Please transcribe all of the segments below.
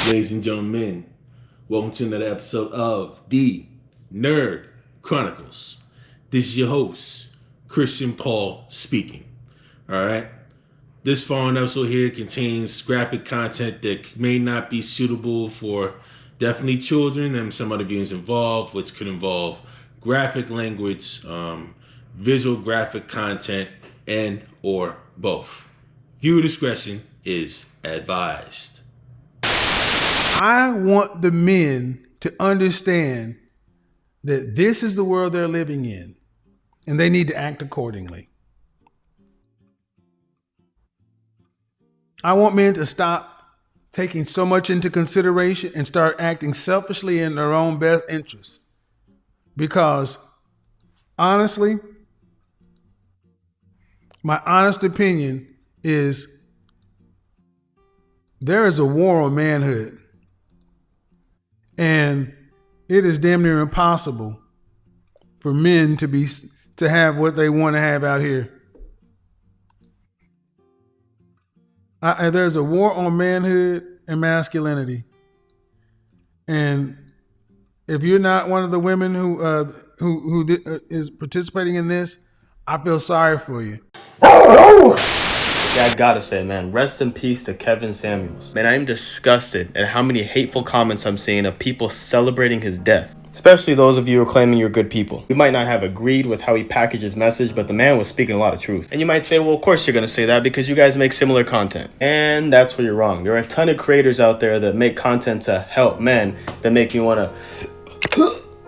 ladies and gentlemen. Welcome to another episode of The Nerd Chronicles. This is your host, Christian Paul speaking. Alright? This following episode here contains graphic content that may not be suitable for definitely children and some other viewers involved, which could involve graphic language, visual graphic content, and or both. Viewer discretion is advised. I want the men to understand that this is the world they're living in, and they need to act accordingly. I want men to stop taking so much into consideration and start acting selfishly in their own best interests. Because honestly, my honest opinion is there is a war on manhood. And it is damn near impossible for men to have what they want to have out here. There's a war on manhood and masculinity. And if you're not one of the women who is participating in this, I feel sorry for you. I gotta say, man, rest in peace to Kevin Samuels. Man, I am disgusted at how many hateful comments I'm seeing of people celebrating his death. Especially those of you who are claiming you're good people. We might not have agreed with how he packaged his message, but the man was speaking a lot of truth. And you might say, well, of course you're gonna say that because you guys make similar content. And that's where you're wrong. There are a ton of creators out there that make content to help men that make you wanna...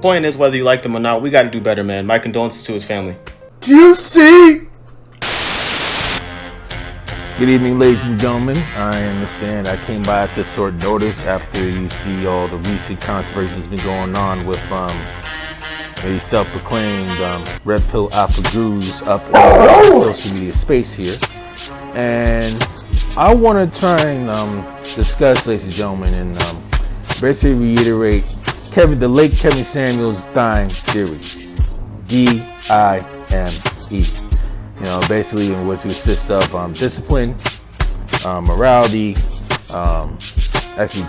Point is, whether you like them or not, we gotta do better, man. My condolences to his family. Do you see? Good evening, ladies and gentlemen. I understand I came by at such short notice after you see all the recent controversies been going on with a self-proclaimed red pill alpha gurus up in the social media space here. And I want to try and discuss, ladies and gentlemen, and basically reiterate the late Kevin Samuels' dying theory. D-I-M-E. You know, basically in which consists of discipline, morality,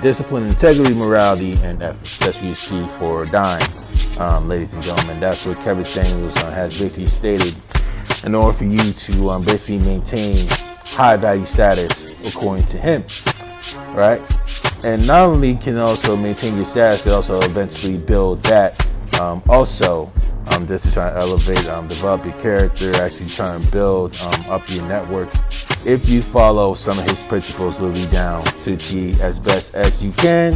discipline, integrity, morality, and ethics. That's what you see for dying, ladies and gentlemen. That's what Kevin Samuels has basically stated in order for you to basically maintain high value status according to him, right? And not only can also maintain your status, it also eventually build that also. This is trying to elevate, develop your character, actually trying to build up your network. If you follow some of his principles literally down to the T as best as you can,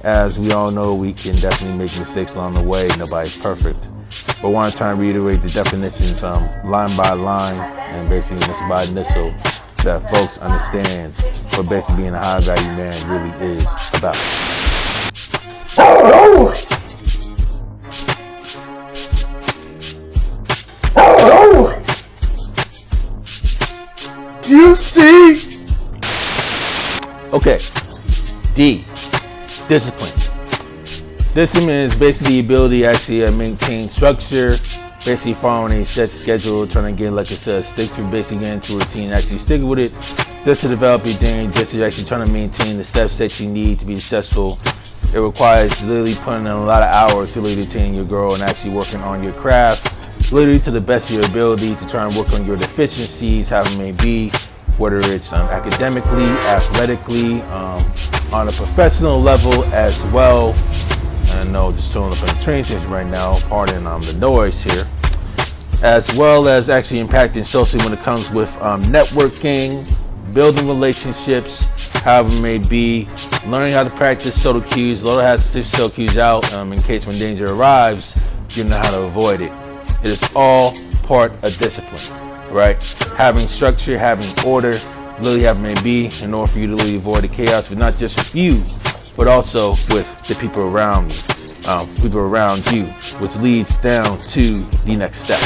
as we all know, we can definitely make mistakes along the way. Nobody's perfect. But I want to try and reiterate the definitions line by line and basically missile by missile so that folks understand what basically being a high value man really is about. Do you see? Okay. D. Discipline. Discipline is basically the ability to actually maintain structure, basically following a set schedule, trying to get, like I said, stick to basically getting into a routine, actually stick with it, just to develop your thing, just to actually trying to maintain the steps that you need to be successful. It requires literally putting in a lot of hours to literally attain your goal and actually working on your craft, literally to the best of your ability to try and work on your deficiencies, however it may be, whether it's academically, athletically, on a professional level as well. And I know just showing up in the train station right now, pardon the noise here, as well as actually impacting socially when it comes with networking, building relationships, however it may be, learning how to practice subtle cues, learning how to sift subtle cues out in case when danger arrives, you know how to avoid it. It is all part of discipline, right? Having structure, having order, literally have may be in order for you to really avoid the chaos, but not just with you, but also with the people around you, which leads down to the next step.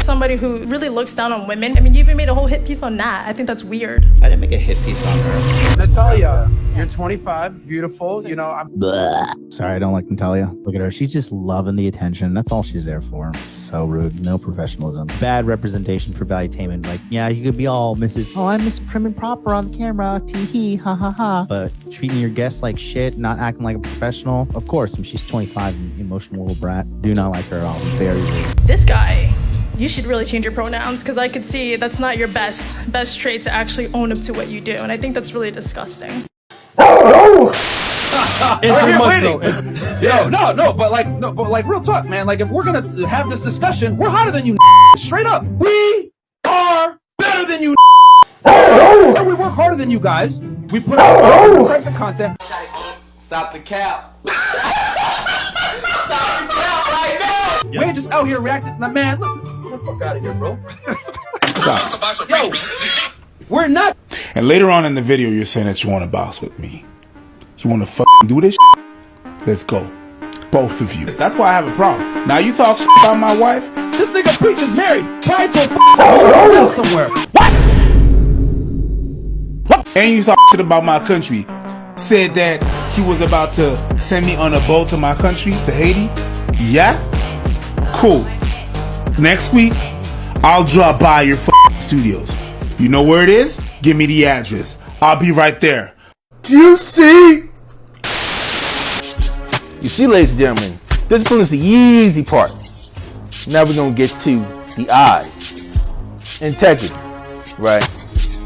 So somebody who really looks down on women. I mean, you even made a whole hit piece on that. I think that's weird. I didn't make a hit piece on her. Natalia, you're 25, beautiful. You know, I'm. Sorry, I don't like Natalia. Look at her. She's just loving the attention. That's all she's there for. So rude. No professionalism. Bad representation for valuetainment. Like, yeah, you could be all Mrs. Oh, I'm Miss Prim and Proper on camera. Tee hee, ha ha ha. But treating your guests like shit, not acting like a professional. Of course, when she's 25, an emotional little brat. Do not like her at all. Very rude. This guy, you should really change your pronouns, because I could see that's not your best trait to actually own up to what you do. And I think that's really disgusting. In 3 months, though. Yo, no, but like, real talk, man. Like, if we're gonna have this discussion, we're hotter than you. Straight up, we are better than you. And we work harder than you guys. We put out different types of content. Stop the cap. Stop the cap right now. We ain't just out here reacting. Like, man, look, get the fuck out of here, bro. Stop. Yo, we're not. And later on in the video, you're saying that you want to box with me. You want to fucking do this shit? Let's go. Both of you. That's why I have a problem. Now you talk shit about my wife. This nigga preacher's married. Trying to hotel somewhere. What? And you talk shit about my country. Said that he was about to send me on a boat to my country, to Haiti. Yeah? Cool. Next week, I'll drop by your fucking studios. You know where it is? Give me the address. I'll be right there. Do you see? You see, ladies and gentlemen, discipline is the easy part. Now we're gonna get to the I. Integrity, right?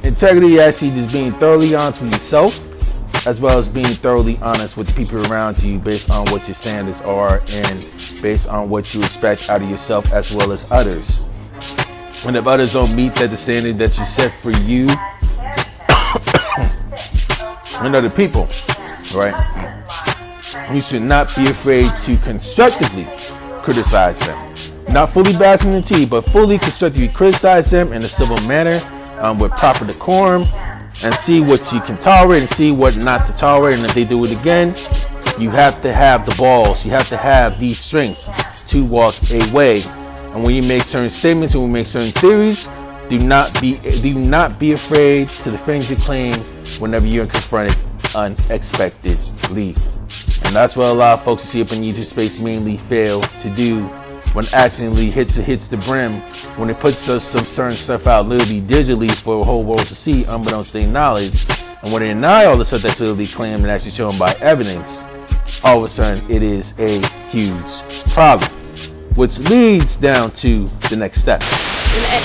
Integrity actually just being thoroughly honest with yourself, as well as being thoroughly honest with the people around you based on what your standards are and based on what you expect out of yourself as well as others. And if others don't meet the standard that you set for you and other people, right? You should not be afraid to constructively criticize them. Not fully bashing the tea, but fully constructively criticize them in a civil manner with proper decorum, and see what you can tolerate and see what not to tolerate. And if they do it again, you have to have the balls, you have to have the strength to walk away. And when you make certain statements and when you make certain theories, do not be afraid to defend your claim whenever you're confronted unexpectedly. And that's what a lot of folks you see up in YouTube space mainly fail to do when accidentally hits the brim, when it puts some certain stuff out literally digitally for the whole world to see, unbeknownst to their knowledge. And when they deny all the stuff that's literally claimed and actually shown by evidence, all of a sudden it is a huge problem. Which leads down to the next step.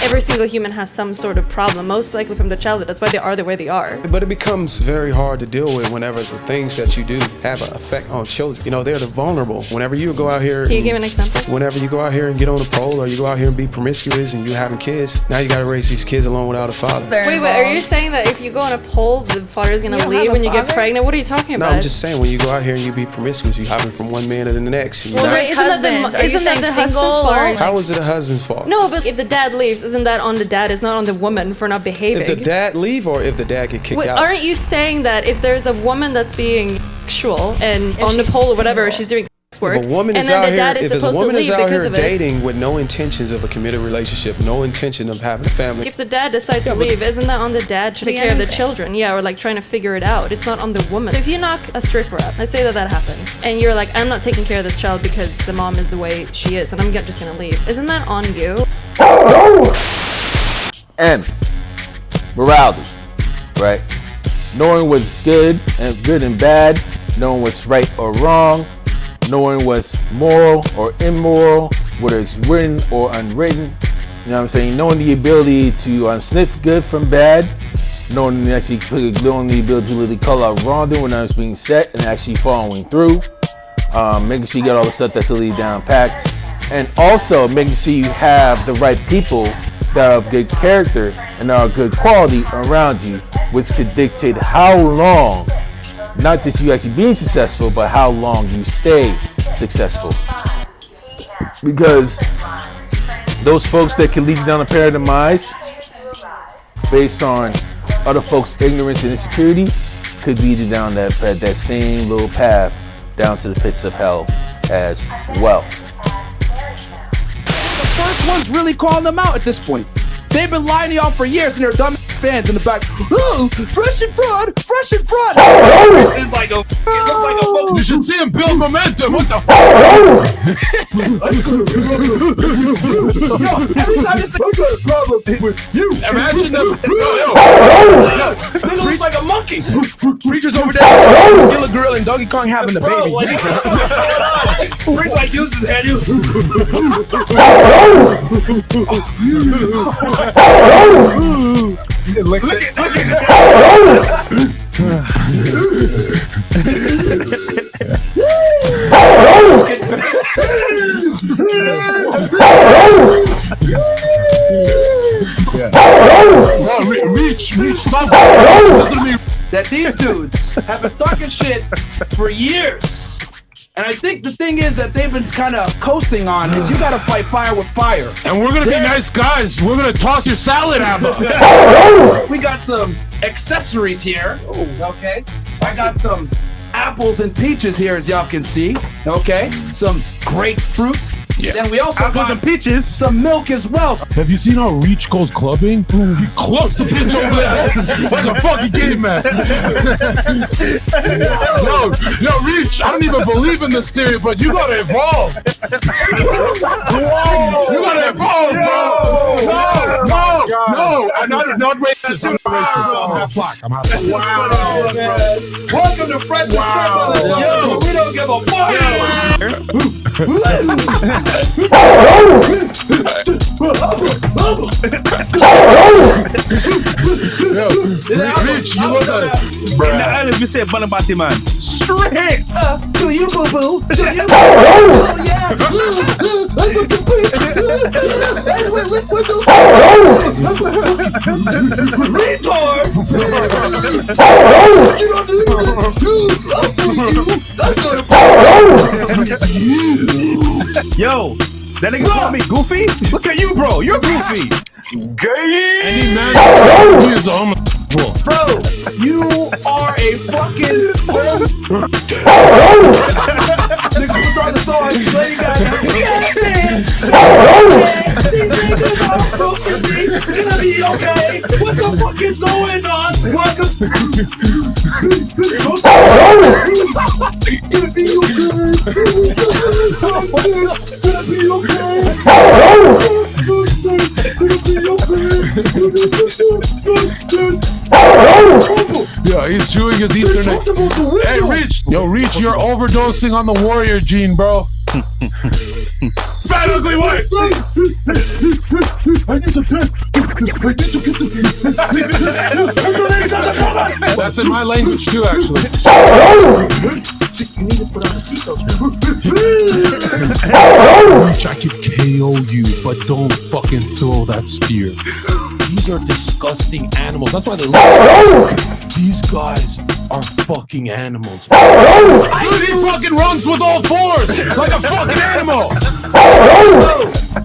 Every single human has some sort of problem, most likely from the childhood. That's why they are the way they are. But it becomes very hard to deal with whenever the things that you do have an effect on children. You know, they're the vulnerable. Whenever you go out here... Can you give an example? Whenever you go out here and get on a pole, or you go out here and be promiscuous and you having kids, now you got to raise these kids alone without a father. Wait, are you saying that if you go on a pole, the father is going to leave when you get pregnant? What are you talking about? No, I'm just saying, when you go out here and you be promiscuous, you hopping from one man to the next. Well, wait, isn't that the husband's fault? How is it a husband's fault? No, but if the dad leaves, isn't that on the dad? It's not on the woman for not behaving. If the dad leave or if the dad get kicked out? Aren't you saying that if there's a woman that's being sexual and on the pole or whatever, she's doing sex work, if a woman is out here, if a woman is out here dating with no intentions of a committed relationship, no intention of having a family. If the dad decides to leave, isn't that on the dad to take care of the children? Yeah, or like trying to figure it out. It's not on the woman. If you knock a stripper up, let's say that happens, and you're like, I'm not taking care of this child because the mom is the way she is, and I'm just gonna leave. Isn't that on you? And morality, right? Knowing what's good and bad, knowing what's right or wrong, knowing what's moral or immoral, whether it's written or unwritten. You know what I'm saying? Knowing the ability to sniff good from bad, knowing the ability to really call out wrongdoing when it's being said and actually following through. Making sure you got all the stuff that's really down packed, and also making sure you have the right people that are of good character and are of good quality around you, which could dictate how long, not just you actually being successful, but how long you stay successful. Because those folks that can lead you down a path of demise based on other folks' ignorance and insecurity could lead you down that same little path down to the pits of hell as well. The first one's really calling them out at this point. They've been lying to y'all for years, and they're dumb fans in the back. Oh, fresh and fraud. This is like a. It looks like a. You should see him build momentum. What the? Yo, every time this thing. What kind of problem with you? Imagine them. Nigga looks like a monkey. Preacher's over there. Killer Gorilla and Donkey Kong having the baby. Preacher like uses his head. Look at Reach, stop. That these dudes have been talking shit for years. And I think the thing is that they've been kind of coasting on is you gotta fight fire with fire. And we're gonna be nice guys. We're gonna toss your salad apple. We got some accessories here. Okay. I got some apples and peaches here, as y'all can see. Okay. Some grapefruit. Yeah. Then we also Apples got and peaches. some milk as well. Have you seen how Reach goes clubbing? He clubs the bitch over there like a fucking caveman. Yo, Reach, I don't even believe in this theory, but you gotta evolve. You gotta evolve, bro. No. I'm not racist. I'm half black. I'm half black. Wow, man. Welcome to Fresh and Fresh. Yo, we don't give a fuck. Rich, you look like me say Banabati man. Straight. Do you boo boo? Do you? Oh yeah. I fucking preach. Retard. You don't do that. Yo, that nigga call me goofy? Look at you, bro. You're goofy. any man he is a homosexual. Bro, you are a fucking nigga, what's on the song? Lady Gaga. These niggas are broken me. Gonna be okay. What the fuck is going on? Welcome. Gonna be okay. Gonna be okay. Yeah, he's chewing his Ethernet. Hey, Reach! Yo, Reach, you're overdosing on the warrior gene, bro. Fat ugly white! I need to get That's in my language too, actually. You need to put on the seatbelt. Reach, I could KO you, but don't fucking throw that spear. These are disgusting animals. That's why they look. These guys are fucking animals. Dude, he fucking runs with all fours like a fucking animal.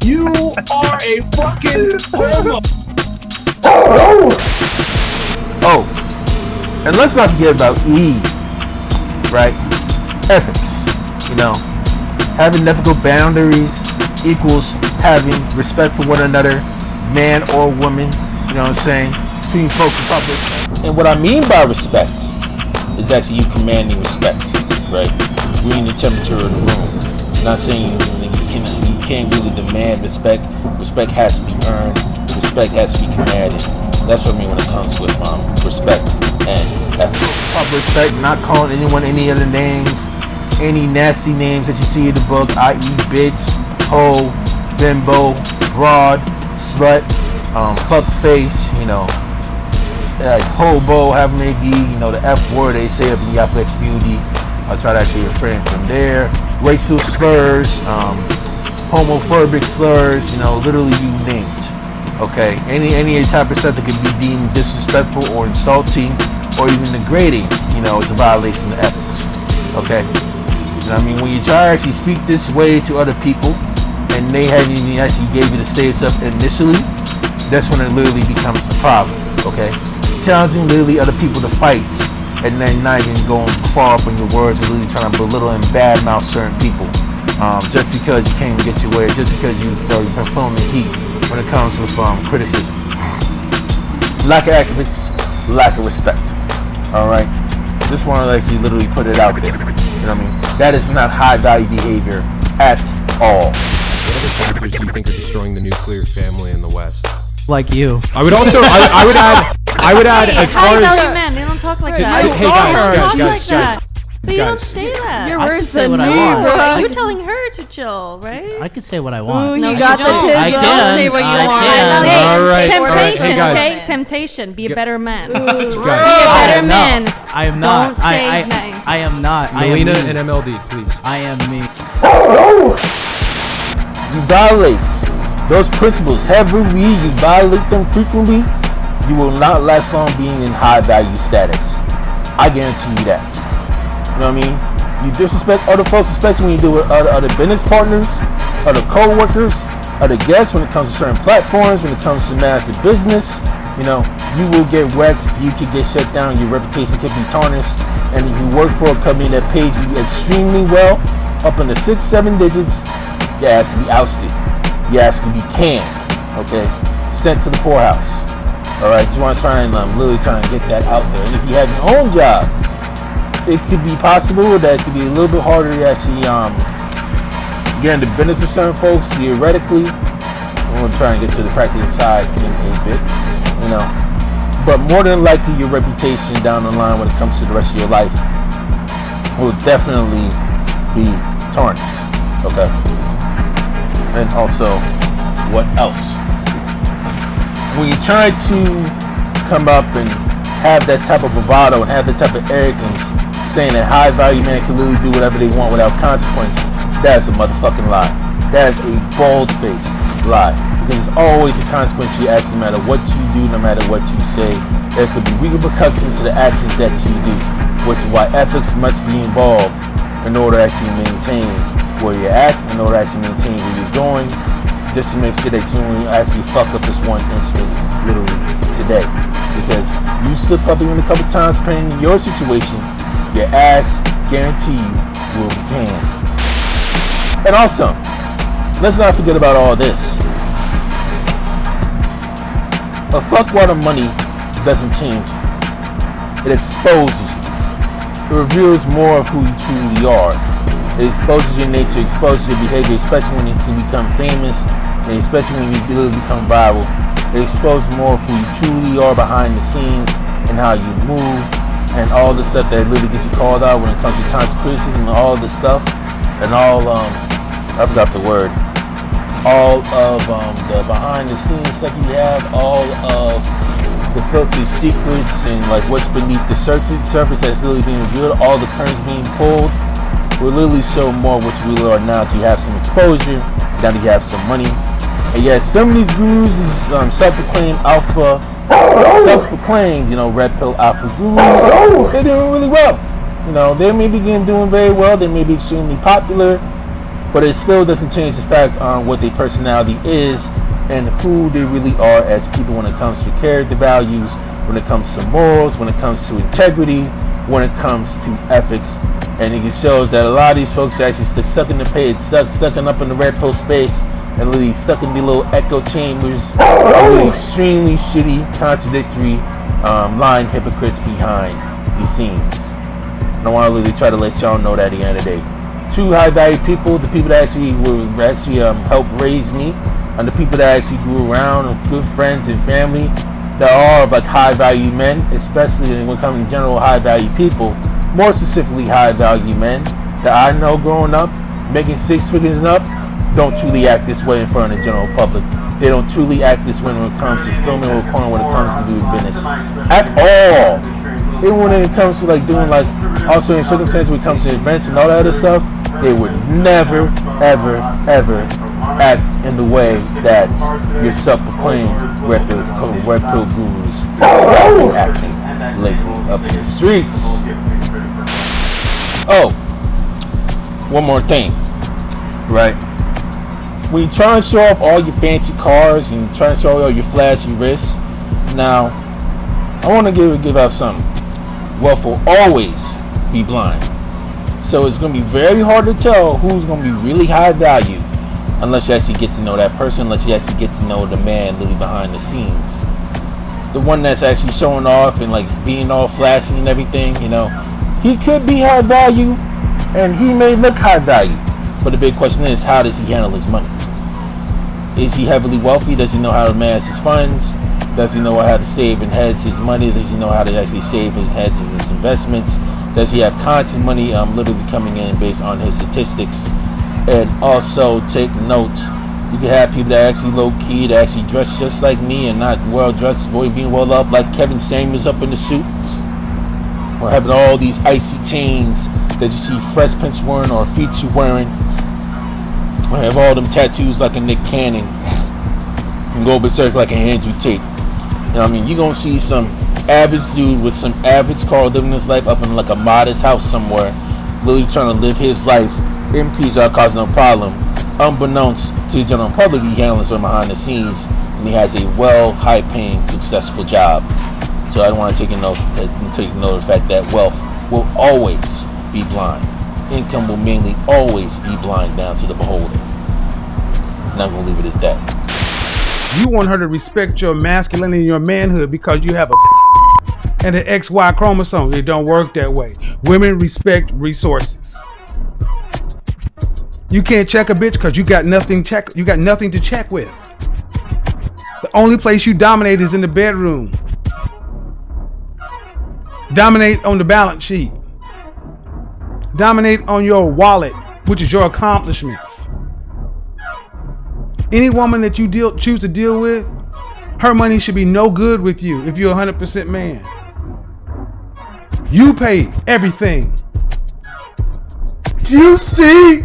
You are a fucking homo. Oh, and let's not forget about Eve, right? Ethics, you know, having ethical boundaries equals having respect for one another, man or woman, you know what I'm saying? Treating folks with proper respect. And what I mean by respect is actually you commanding respect, right? Reading the temperature of the room. I'm not saying you can't really demand respect. Respect has to be earned. Respect has to be commanded. That's what I mean when it comes with respect and ethics. Proper respect, not calling anyone any other names, any nasty names that you see in the book, i.e. bitch, hoe, bimbo, broad, slut, fuck face, you know, like hobo, have maybe, you know, the F word they say up in the African community. I'll try to actually refrain from there. Racial slurs, homophobic slurs, you know, literally you name it. Okay, any type of stuff that can be deemed disrespectful or insulting or even degrading, you know, it's a violation of ethics. Okay, you know what I mean? When you try to actually speak this way to other people and they haven't even actually gave you the status up initially, that's when it literally becomes a problem. Okay, challenging literally other people to fights and then not even going far up on your words and really trying to belittle and badmouth certain people. just because you can't get your way, just because you perform the heat when it comes with criticism. Lack of ethics, lack of respect. All right, just want to actually literally put it out there. You know what I mean? That is not high value behavior at all. What other factors do you think are destroying the nuclear family in the West? Like you. I would also, I would add as far as. High-value men, they don't talk like that. Hey guys. But you don't say that. You're worse than me, bro. You're telling her to chill, right? I can say what I want. No, I you got the can. tip. Don't say what you want. Can. All right. Temptation, All right. Hey, okay? Temptation. Be a better man. Be a Guys. better man. I am not. Don't say I am not. Melina I am me. and MLD, please. I am me. You violate those principles heavily, you violate them frequently, you will not last long being in high value status. I guarantee you that. You know what I mean? You disrespect other folks, especially when you do with other business partners, other co-workers, other guests when it comes to certain platforms, when it comes to massive business. You know, you will get wrecked, you could get shut down, your reputation could be tarnished, and if you work for a company that pays you extremely well, up in the 6-7 digits, your ass can be ousted. Your ass can be canned, okay? Sent to the poorhouse. Alright, just want to try and literally try and get that out there. And if you have your own job, it could be possible that it could be a little bit harder to actually get into business with certain folks, theoretically. I'm going to try and get to the practical side in a bit, you know. But more than likely, your reputation down the line when it comes to the rest of your life will definitely be tarnished, okay? And also, what else? When you try to come up and have that type of bravado and have that type of arrogance, saying that high value man can literally do whatever they want without consequence, that is a motherfucking lie. That is a bold-faced lie. Because it's always a consequence to you, no matter what you do, no matter what you say. There could be repercussions to the actions that you do, which is why ethics must be involved in order to actually maintain where you're at, in order to actually maintain where you're going, just to make sure that you don't actually fuck up this one instant, literally, today. Because you slip up even a couple times, depending on your situation, your ass, guarantee you, will be canned. And also, let's not forget about all this. A fuckload of money doesn't change you. It exposes you. It reveals more of who you truly are. It exposes your nature, exposes your behavior, especially when you can become famous, and especially when you really become viral. It exposes more of who you truly are behind the scenes and how you move and all the stuff that literally gets you called out when it comes to constant criticism and all the stuff and all, I forgot the word, all of the behind the scenes stuff you have, all of the filtered secrets and like what's beneath the surface that's literally being revealed, all the curtains being pulled. Will literally show more what you really are now till you have some exposure, now that you have some money. And yet some of these gurus, these self-proclaimed alpha, self-proclaimed, you know, red pill alpha gurus, they're doing really well. You know, they may be doing very well, they may be extremely popular, but it still doesn't change the fact on what their personality is and who they really are as people when it comes to character values, when it comes to morals, when it comes to integrity, when it comes to ethics. And it shows that a lot of these folks are actually stuck in the page, stuck up in the red pill space, and literally stuck in the little echo chambers, really extremely shitty, contradictory, lying hypocrites behind the scenes. And I want to really try to let y'all know that at the end of the day. Two high value people, the people that actually helped raise me, and the people that actually grew around, and good friends and family that are like high value men, especially when it comes to general high value people. More specifically, high value men that I know growing up, making 6 figures and up, don't truly act this way in front of the general public. They don't truly act this way when it comes to filming or recording, when it comes to doing business at all. Even when it comes to like doing like also in circumstances when it comes to events and all that other stuff, they would never, ever, ever act in the way that your self-proclaimed red pill gurus have been acting lately up in the streets. Oh, one more thing, right? When you try and show off all your fancy cars and you try and show all your flashy wrists, now I want to give out something. Wealth will always be blind. So it's going to be very hard to tell who's going to be really high value unless you actually get to know that person, unless you actually get to know the man literally behind the scenes. The one that's actually showing off and like being all flashy and everything, you know, he could be high value and he may look high value. But the big question is, how does he handle his money? Is he heavily wealthy? Does he know how to manage his funds? Does he know how to save and hedge his money? Does he know how to actually save his hedge and his investments? Does he have constant money literally coming in based on his statistics? And also take note, you can have people that actually low-key, that actually dress just like me and not well-dressed, being well up like Kevin Samuels up in the suit. Or having all these icy chains that you see Fresh Prince wearing or Feature wearing. Or have all them tattoos like a Nick Cannon. And go berserk like an Andrew Tate. You know what I mean? You're going to see some average dude with some average car living his life up in like a modest house somewhere. Literally trying to live his life in peace without causing no problem. Unbeknownst to the general public, he handles from behind the scenes. And he has a high-paying, successful job. So I don't want to take note of the fact that wealth will always be blind. Income will mainly always be blind down to the beholder. And I'm going to leave it at that. You want her to respect your masculinity and your manhood because you have a and an XY chromosome. It don't work that way. Women respect resources. You can't check a bitch because you got nothing to check with. The only place you dominate is in the bedroom. Dominate on the balance sheet. Dominate on your wallet, which is your accomplishments. Any woman that you choose to deal with, her money should be no good with you if you're 100% man. You pay everything. Do you see